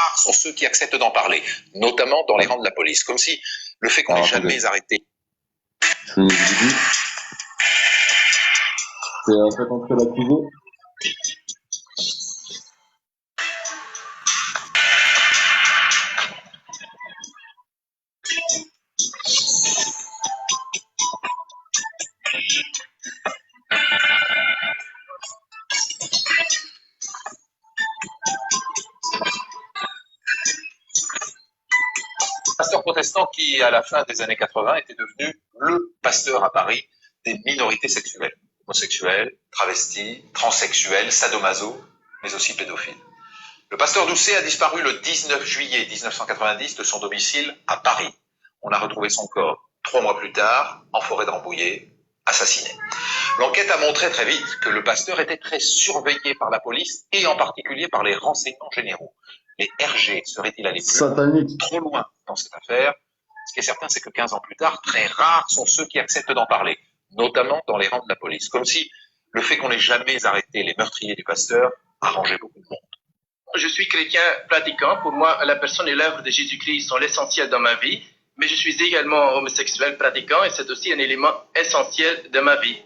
rares sont ceux qui acceptent d'en parler, notamment dans les rangs de la police. Comme si le fait qu'on n'ait jamais arrêté. C'est en fait entre l'accusé. Pasteur protestant qui, à la fin des années 80, était devenu le pasteur à Paris des minorités sexuelles, homosexuels, travestis, transsexuels, sadomaso, mais aussi pédophiles. Le pasteur Doucet a disparu le 19 juillet 1990 de son domicile à Paris. On a retrouvé son corps 3 mois plus tard, en forêt de Rambouillet, assassiné. L'enquête a montré très vite que le pasteur était très surveillé par la police et en particulier par les renseignements généraux. Les RG seraient-ils allés trop loin dans cette affaire? Ce qui est certain, c'est que 15 ans plus tard, très rares sont ceux qui acceptent d'en parler, notamment dans les rangs de la police. Comme si le fait qu'on n'ait jamais arrêté les meurtriers du pasteur arrangeait beaucoup de monde. Je suis chrétien pratiquant. Pour moi, la personne et l'œuvre de Jésus-Christ sont l'essentiel dans ma vie. Mais je suis également homosexuel pratiquant et c'est aussi un élément essentiel de ma vie.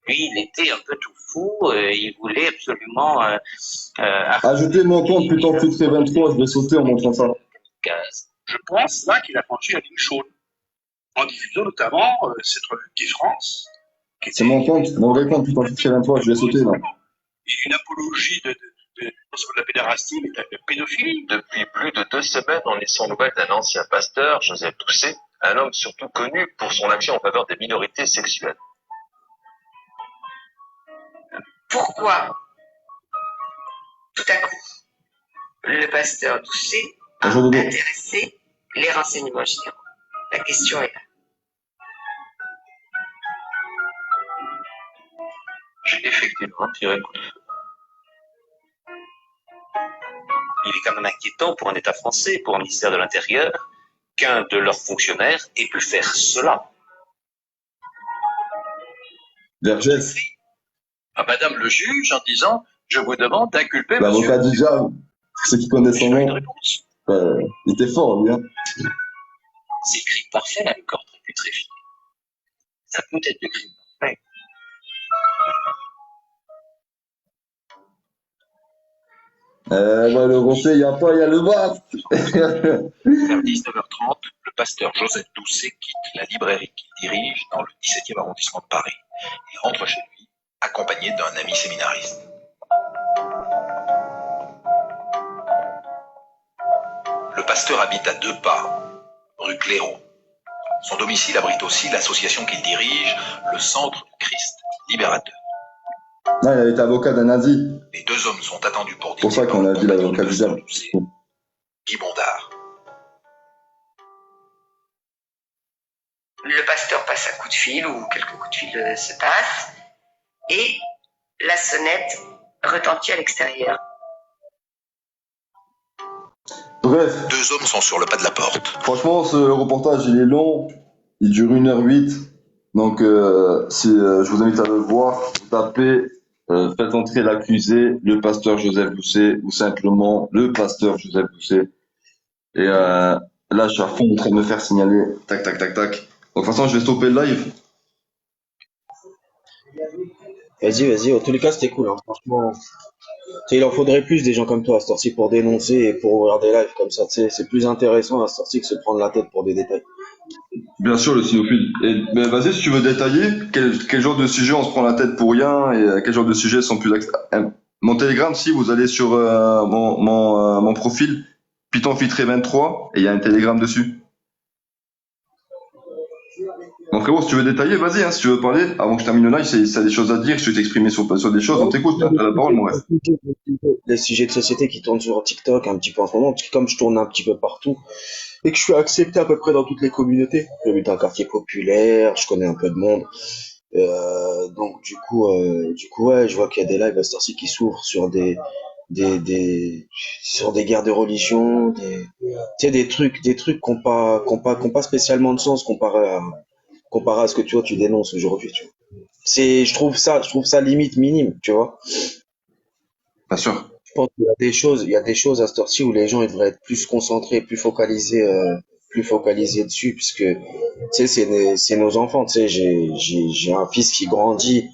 Lui, il était un peu tout fou, il voulait absolument... Ajoutez mon compte Putain Filtré 23, je vais sauter en montrant ça. Je pense là qu'il a franchi la ligne chaude, en diffusant notamment cette revue Gay France. C'est mon compte, mon vrai compte Putain Filtré 23, je vais sauter là. Une apologie de la pédérastie, mais de pédophilie. Depuis plus de 2 semaines, on est sans nouvelles d'un ancien pasteur, Joseph Doucet, un homme surtout connu pour son action en faveur des minorités sexuelles. Pourquoi, tout à coup, le pasteur Doucet a intéressé les renseignements généraux? La question est là. J'ai effectivement tiré un coup de feu. Il est quand même inquiétant pour un État français, pour un ministère de l'Intérieur, qu'un de leurs fonctionnaires ait pu faire cela. Vergès. À Madame le juge en disant « Je vous demande d'inculper monsieur ». L'avocat du diable, ceux qui connaissent son nom, il était fort lui. Hein. C'est le crime parfait là, le corps putréfié. Ça peut être le crime parfait. Le conseil, il n'y a pas, il y a le bas. Vers 19h30, le pasteur Joseph Doucet quitte la librairie qu'il dirige dans le 17e arrondissement de Paris et rentre chez lui, accompagné d'un ami séminariste. Le pasteur habite à 2 pas, rue Claireau. Son domicile abrite aussi l'association qu'il dirige, le Centre du Christ Libérateur. Non, il a été avocat d'un nazi. Les 2 hommes sont attendus pour C'est pour ça qu'on a dit l'avocat du diable. Guy Bondard. Le pasteur passe un coup de fil ou quelques coups de fil se passent et la sonnette retentit à l'extérieur. Bref. 2 hommes sont sur le pas de la porte. Franchement, ce reportage, il est long. Il dure 1h08. Donc, je vous invite à le voir. Vous tapez, faites entrer l'accusé, le pasteur Joseph Doucet, ou simplement le pasteur Joseph Doucet. Et là, je suis à fond en train de me faire signaler. Tac, tac, tac, tac. Donc, de toute façon, je vais stopper le live. Vas-y. En tous les cas, c'était cool, hein. Franchement. Il en faudrait plus des gens comme toi à cette heure-ci pour dénoncer et pour ouvrir des lives comme ça. C'est plus intéressant à cette heure-ci que se prendre la tête pour des détails. Bien sûr, le cynophile. Mais vas-y, si tu veux détailler, quel genre de sujet on se prend la tête pour rien et quel genre de sujets sont plus... Mon Telegram, si vous allez sur mon profil, Python Filtré 23, et il y a un Telegram dessus. Mon frérot, si tu veux détailler, vas-y, hein, si tu veux parler, avant que je termine le live, si tu as des choses à dire, si tu veux t'exprimer sur des choses, on t'écoute, t'as la parole, mon rêve. Les sujets de société qui tournent sur TikTok un petit peu en ce moment, parce que comme je tourne un petit peu partout, et que je suis accepté à peu près dans toutes les communautés, j'habite dans un quartier populaire, je connais un peu de monde, donc du coup, ouais, je vois qu'il y a des lives à cette heure-ci qui s'ouvrent sur sur des guerres de religion, des trucs qui n'ont pas spécialement de sens comparé à ce que tu dénonces aujourd'hui, tu vois. Je trouve ça limite minime, tu vois. Bien sûr. Je pense il y a des choses à cette heure-ci où les gens ils devraient être plus concentrés, plus focalisés dessus, puisque tu sais, c'est nos enfants. Tu sais, j'ai un fils qui grandit.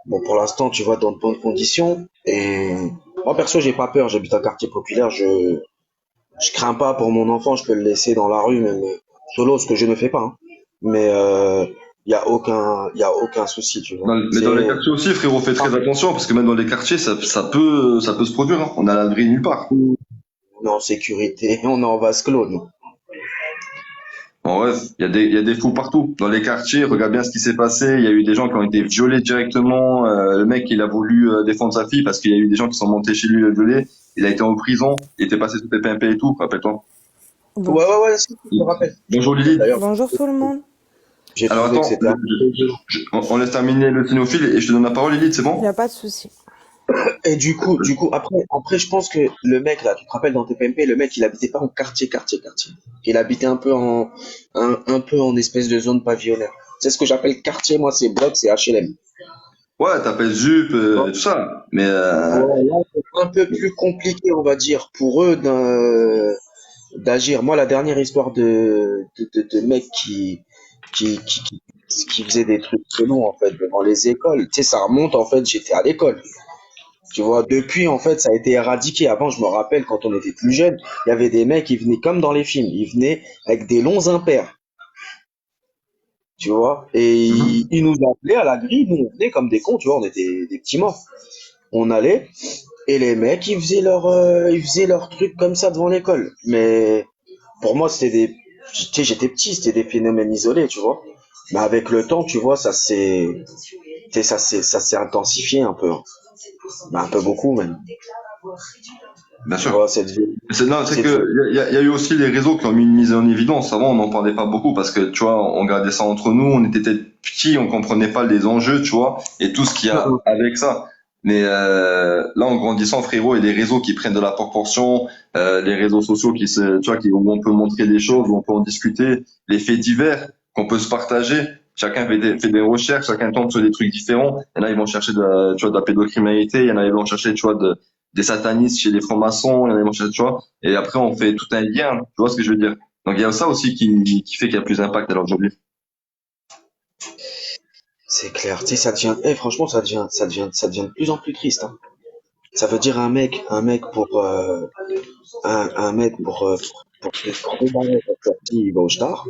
Bon, pour l'instant, tu vois, dans de bonnes conditions. Et moi, perso, j'ai pas peur. J'habite un quartier populaire. Je crains pas pour mon enfant. Je peux le laisser dans la rue, même solo, ce que je ne fais pas. Hein. Mais il y a aucun souci, tu vois. Mais dans les quartiers aussi, frérot, fais très attention, parce que même dans les quartiers, ça peut se produire. Hein. On a l'abri nulle part. On est en sécurité, on est en vase clos, nous. En vrai, il y a des fous partout. Dans les quartiers, regarde bien ce qui s'est passé. Il y a eu des gens qui ont été violés directement. Le mec, il a voulu défendre sa fille parce qu'il y a eu des gens qui sont montés chez lui le violer. Il a été en prison. Il était passé sous PMP et tout. Rappelle-toi. Ouais, je me rappelle. Bonjour Lily. Bonjour tout le monde. Alors attends, on laisse terminer le cinéphile et je te donne la parole, Lily, c'est bon? Il n'y a pas de souci. Et du coup, après, je pense que le mec, là, tu te rappelles dans TPMP, le mec, il habitait pas en quartier. Il habitait un peu en espèce de zone pavillonnaire. C'est ce que j'appelle quartier, moi, c'est bloc, c'est HLM. Ouais, t'appelles ZUP, tout ça. Mais, ouais, là, c'est un peu plus compliqué, on va dire, pour eux d'agir. Moi, la dernière histoire de mecs qui faisait des trucs selon, en fait, devant les écoles. Tu sais, ça remonte, en fait, j'étais à l'école. Tu vois, depuis, en fait, ça a été éradiqué. Avant, je me rappelle, quand on était plus jeune, il y avait des mecs qui venaient comme dans les films. Ils venaient avec des longs impairs. Tu vois, et ils nous appelaient à la grille. Nous, on venait comme des cons, tu vois, on était des petits morts. On allait, et les mecs, ils faisaient leurs trucs comme ça devant l'école. Mais pour moi, tu sais, j'étais petit, c'était des phénomènes isolés, tu vois. Mais avec le temps, tu vois, ça s'est intensifié un peu. Hein. Mais un peu beaucoup, même. Bien sûr. Tu vois, C'est que il y a eu aussi les réseaux qui ont mis une mise en évidence. Avant, on n'en parlait pas beaucoup parce que, tu vois, on gardait ça entre nous, on était petits, on comprenait pas les enjeux, tu vois, et tout ce qu'il y a avec ça. Mais là, en grandissant, frérot, et les réseaux qui prennent de la proportion, les réseaux sociaux tu vois, où on peut montrer des choses, où on peut en discuter, les faits divers qu'on peut se partager. Chacun fait des recherches, chacun tombe sur des trucs différents. Il y en a, ils vont chercher tu vois, de la pédocriminalité, il y en a, ils vont chercher, tu vois, des satanistes chez les francs-maçons, il y en a, ils vont chercher, tu vois. Et après, on fait tout un lien, tu vois ce que je veux dire. Donc, il y a ça aussi qui fait qu'il y a plus d'impact alors aujourd'hui. C'est clair, tu sais, franchement, ça devient de plus en plus triste, hein. Ça veut dire un mec pour il va au star,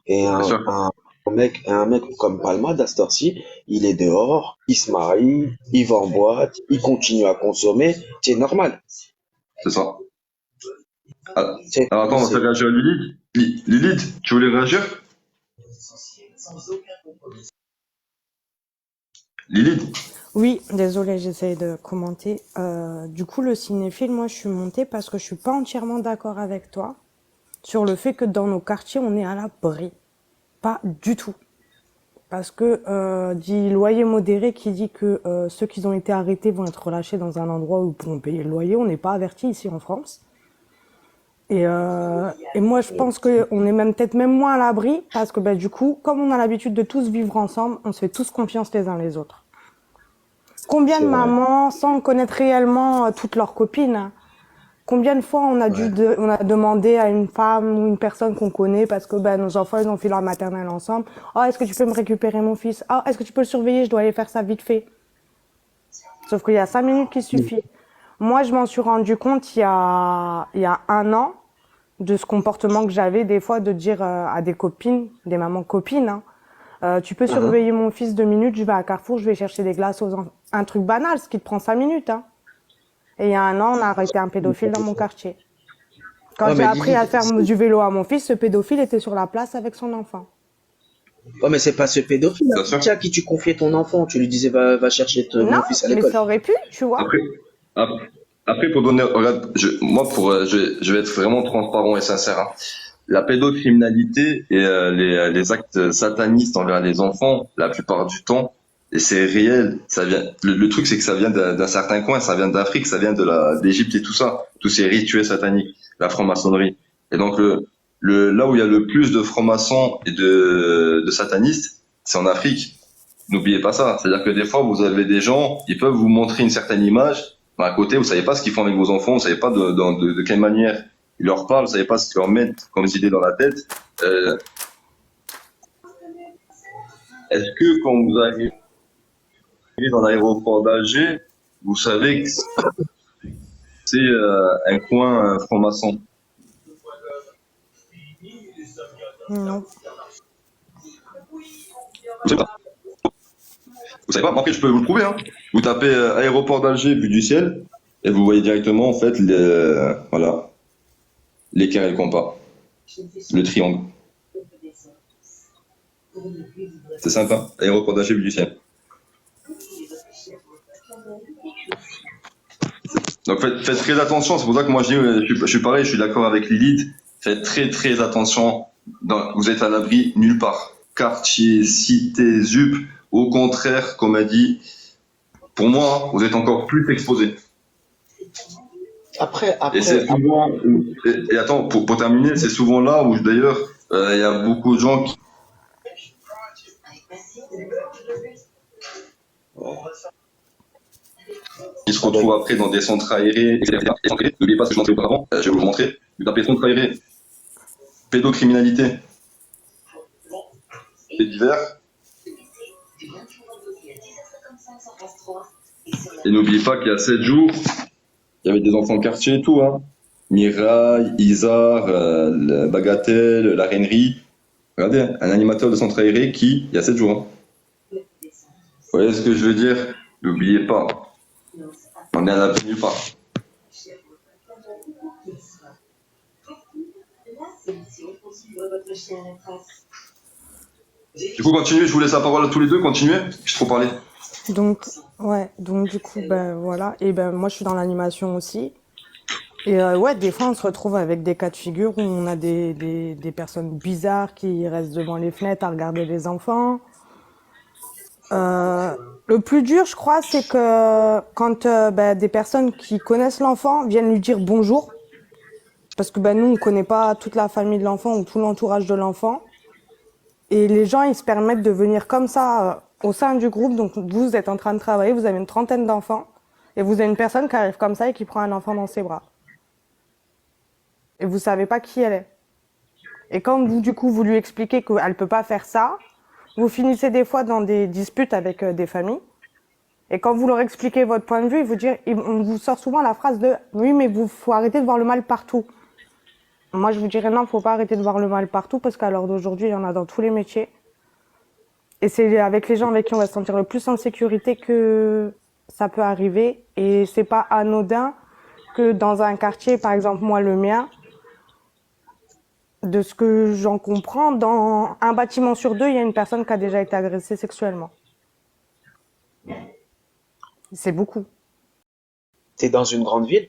et un mec comme Palmade à cette heure-ci, il est dehors, il se marie, il va en boîte, il continue à consommer, c'est normal. C'est ça. Alors attends, on va faire réagir à Lilith. Lilith, tu voulais réagir? Lilith? Oui, désolé, j'essaie de commenter. Du coup, le cinéphile, moi, je suis montée parce que je suis pas entièrement d'accord avec toi sur le fait que dans nos quartiers, on est à l'abri. Pas du tout. Parce que dit loyer modéré qui dit que ceux qui ont été arrêtés vont être relâchés dans un endroit où ils pourront payer le loyer. On n'est pas avertis ici en France. Et moi, je pense qu'on est peut-être même moins à l'abri parce que du coup, comme on a l'habitude de tous vivre ensemble, on se fait tous confiance les uns les autres. Combien de mamans, sans connaître réellement toutes leurs copines, hein, combien de fois on a on a demandé à une femme ou une personne qu'on connaît parce que nos enfants ils ont fait leur maternelle ensemble. Oh, est-ce que tu peux me récupérer mon fils? Oh, est-ce que tu peux le surveiller? Je dois aller faire ça vite fait. Sauf qu'il y a 5 minutes qui suffit. Moi, je m'en suis rendu compte il y a 1 an de ce comportement que j'avais des fois de dire à des copines, des mamans copines, hein, tu peux surveiller mon fils 2 minutes, je vais à Carrefour, je vais chercher des glaces aux enfants. Un truc banal, ce qui te prend 5 minutes. Hein. Et il y a 1 an, on a arrêté un pédophile dans mon quartier. Quand j'ai appris à faire du vélo à mon fils, ce pédophile était sur la place avec son enfant. Oh, mais c'est pas ce pédophile à qui tu confiais ton enfant. Tu lui disais va chercher mon fils à l'école. Mais ça aurait pu, tu vois. Après pour donner, regarde, je vais être vraiment transparent et sincère. Hein. La pédocriminalité et les actes satanistes envers les enfants, la plupart du temps, et c'est réel. Ça vient. Le truc, c'est que ça vient d'un certain coin, ça vient d'Afrique, ça vient d'Égypte et tout ça, tous ces rituels sataniques, la franc-maçonnerie. Et donc là où il y a le plus de francs-maçons et de satanistes, c'est en Afrique. N'oubliez pas ça. C'est-à-dire que des fois, vous avez des gens, ils peuvent vous montrer une certaine image, à côté, vous savez pas ce qu'ils font avec vos enfants, vous savez pas de quelle manière ils leur parlent, vous savez pas ce qu'ils leur mettent comme idées dans la tête. Est-ce que quand vous arrivez dans l'aéroport d'Alger, vous savez que c'est un coin franc-maçon? Non. Vous savez pas? Vous savez pas? Après, je peux vous le prouver, hein. Vous tapez aéroport d'Alger, vue du ciel, et vous voyez directement, en fait, voilà, l'équerre et le compas, le triangle. C'est sympa, aéroport d'Alger, vue du ciel. Donc faites très attention, c'est pour ça que moi je suis pareil, je suis d'accord avec Lilith. Faites très très attention, vous êtes à l'abri nulle part. Quartier, cité, ZUP, au contraire, comme elle dit, pour moi, vous êtes encore plus exposés. Et c'est souvent, et attends, pour terminer, c'est souvent là où d'ailleurs, il y a beaucoup de gens qui se retrouvent après dans des centres aérés, etc. N'oubliez pas ce que je montrais auparavant, je vais vous le montrer. Vous tapez centre aéré, pédocriminalité, faits divers. Et n'oubliez pas qu'il y a 7 jours, il y avait des enfants de quartier et tout, hein. Mirail, Isar, Bagatelle, la Reinerie. Regardez, un animateur de centre aéré il y a 7 jours. Hein. Vous voyez ce que je veux dire? N'oubliez pas. On est à l'abri nulle part. Du coup, continuez, je vous laisse la parole à tous les deux, continuez, j'ai trop parlé. Donc du coup, voilà. Et moi, je suis dans l'animation aussi. Et des fois, on se retrouve avec des cas de figure où on a des personnes bizarres qui restent devant les fenêtres à regarder les enfants. Le plus dur, je crois, c'est que quand des personnes qui connaissent l'enfant viennent lui dire bonjour, parce que nous, on connaît pas toute la famille de l'enfant ou tout l'entourage de l'enfant, et les gens, ils se permettent de venir comme ça au sein du groupe. Donc vous êtes en train de travailler, vous avez une trentaine d'enfants, et vous avez une personne qui arrive comme ça et qui prend un enfant dans ses bras. Et vous savez pas qui elle est. Et quand vous, du coup, vous lui expliquez qu'elle peut pas faire ça, vous finissez des fois dans des disputes avec des familles. Et quand vous leur expliquez votre point de vue, on vous sort souvent la phrase de « Oui, mais faut arrêter de voir le mal partout ». Moi, je vous dirais non, faut pas arrêter de voir le mal partout parce qu'à l'heure d'aujourd'hui, il y en a dans tous les métiers. Et c'est avec les gens avec qui on va se sentir le plus en sécurité que ça peut arriver. Et c'est pas anodin que dans un quartier, par exemple, moi, le mien, de ce que j'en comprends, dans un bâtiment sur 2, il y a une personne qui a déjà été agressée sexuellement. C'est beaucoup. T'es dans une grande ville?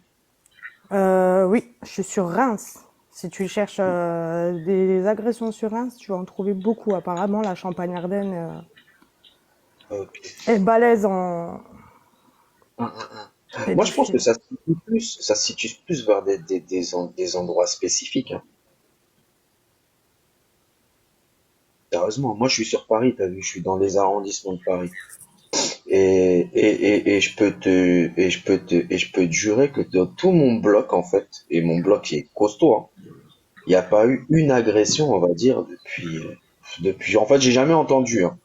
Oui, je suis sur Reims. Si tu cherches des agressions sur Reims, tu vas en trouver beaucoup. Apparemment, la Champagne-Ardenne est balèze en... Moi, je pense que ça se situe plus vers des endroits spécifiques. Hein. Sérieusement, moi, je suis sur Paris, t'as vu, je suis dans les arrondissements de Paris. Et je peux te jurer que dans tout mon bloc, en fait, et mon bloc est costaud, hein, il n'y a pas eu une agression, on va dire, depuis, en fait, j'ai jamais entendu, hein.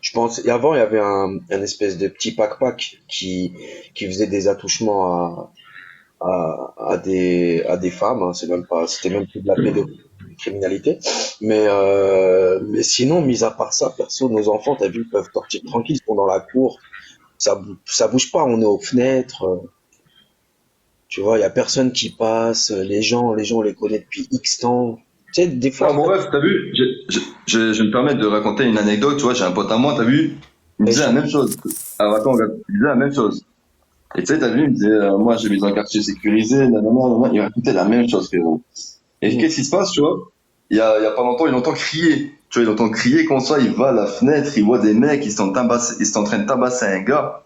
Je pense, et avant, il y avait un espèce de petit pack qui faisait des attouchements à des femmes, hein, c'était même plus de la pédocriminalité. Mais sinon, mis à part ça, perso, nos enfants, t'as vu, ils peuvent sortir tranquilles, ils sont dans la cour, ça bouge pas, on est aux fenêtres, tu vois, il y a personne qui passe, les gens, on les connaît depuis X temps. Tu sais, des fois. Ah, bon, bref, t'as vu, je me permets de raconter une anecdote, tu vois, j'ai un pote à moi, t'as vu, il me disait la même chose. Alors attends, regarde, il disait la même chose. Et tu sais, t'as vu, il me disait, moi j'ai mis dans un quartier sécurisé, il racontait la même chose, frérot. Et qu'est-ce qui se passe, tu vois? Il y a pas longtemps, il entend crier. Tu vois, il entend crier comme ça, il va à la fenêtre, il voit des mecs, ils sont en train de tabasser un gars.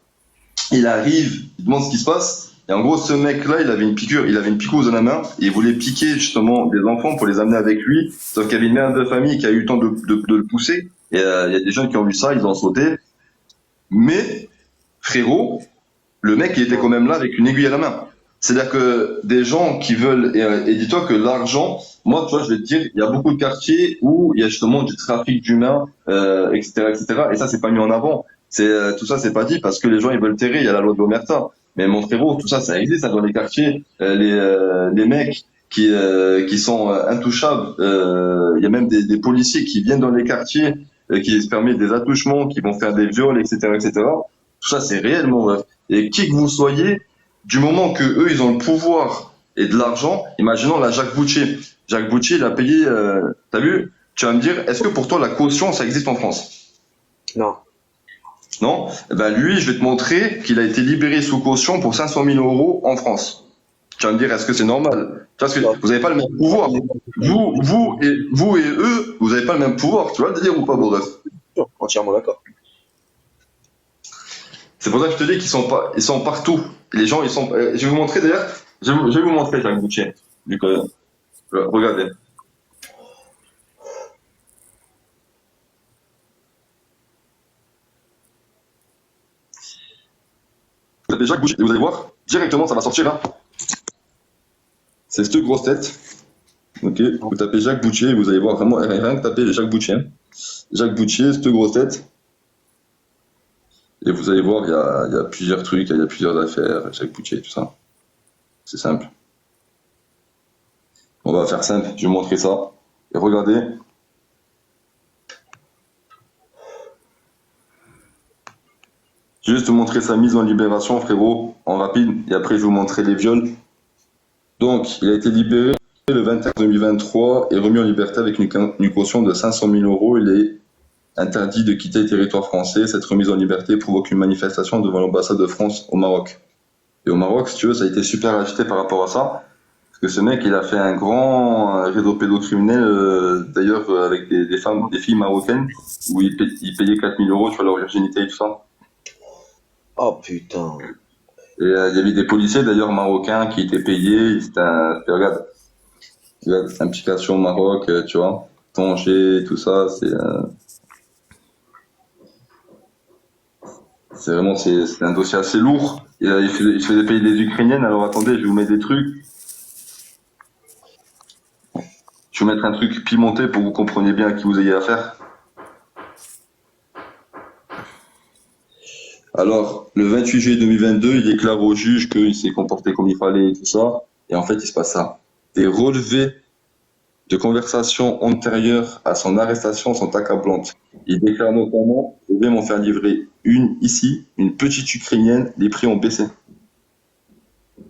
Il arrive, il demande ce qui se passe. Et en gros, ce mec-là, il avait une piqûre dans la main, et il voulait piquer justement des enfants pour les amener avec lui. Sauf qu'il y avait une mère de famille qui a eu le temps de le pousser. Et il y a des gens qui ont vu ça, ils ont sauté. Mais, frérot, le mec, il était quand même là avec une aiguille à la main. C'est-à-dire que des gens qui veulent, et dis-toi que l'argent, moi, tu vois, je vais te dire, il y a beaucoup de quartiers où il y a justement du trafic d'humains, etc., etc. Et ça, c'est pas mis en avant. Tout ça, c'est pas dit parce que les gens, ils veulent terrer. Il y a la loi de l'omerta. Mais mon frérot, tout ça, ça existe, ça, dans les quartiers. Les mecs qui sont intouchables. Il y a même des policiers qui viennent dans les quartiers, qui se permettent des attouchements, qui vont faire des viols, etc., etc. Tout ça, c'est réel, mon ref. Et qui que vous soyez, du moment que eux, ils ont le pouvoir et de l'argent, imaginons la Jacques Boutier. Jacques Boutier, il a payé, t'as vu? Tu vas me dire, est-ce que pour toi, la caution, ça existe en France? Non. Non? Eh ben, lui, je vais te montrer qu'il a été libéré sous caution pour 500 000 euros en France. Tu vas me dire, est-ce que c'est normal? Parce que vous n'avez pas le même pouvoir. Vous et eux, vous n'avez pas le même pouvoir. Tu vois le délire ou pas, Boris? Entièrement d'accord. C'est pour ça que je te dis ils sont partout. Les gens, ils sont. Je vais vous montrer d'ailleurs. Je vais vous montrer Jacques Boutier. Regardez. Vous tapez Jacques Boutier et vous allez voir directement, ça va sortir là. C'est cette grosse tête. Ok. Vous tapez Jacques Boutier et vous allez voir vraiment rien que taper Jacques Boutier. Jacques Boutier, cette grosse tête. Et vous allez voir, il y a plusieurs trucs, il y a plusieurs affaires, Jacques Boutier, tout ça. C'est simple. On va faire simple, je vais vous montrer ça. Et regardez. Juste vous montrer sa mise en libération, frérot, en rapide. Et après, je vais vous montrer les viols. Donc, il a été libéré le 21 2023 et remis en liberté avec une caution de 500 000 euros. Il est interdit de quitter le territoire français. Cette remise en liberté provoque une manifestation devant l'ambassade de France au Maroc. Et au Maroc, si tu veux, ça a été super agité par rapport à ça. Parce que ce mec, il a fait un grand réseau pédocriminel, d'ailleurs, avec des femmes, des filles marocaines, où il payait 4 000 euros sur leur virginité et tout ça. Oh putain. Et il y avait des policiers, d'ailleurs, marocains qui étaient payés. Regarde, implication au Maroc, tu vois, Tanger, tout ça, c'est vraiment, c'est un dossier assez lourd. Il faisait payer des Ukrainiennes. Alors attendez, je vais vous mettre des trucs. Je vais vous mettre un truc pimenté pour que vous compreniez bien à qui vous ayez affaire. Alors, le 28 juillet 2022, il déclare au juge qu'il s'est comporté comme il fallait et tout ça. Et en fait, il se passe ça. Des relevés de conversations antérieures à son arrestation sont accablantes. Il déclare notamment: je vais m'en faire livrer une ici, une petite Ukrainienne, les prix ont baissé.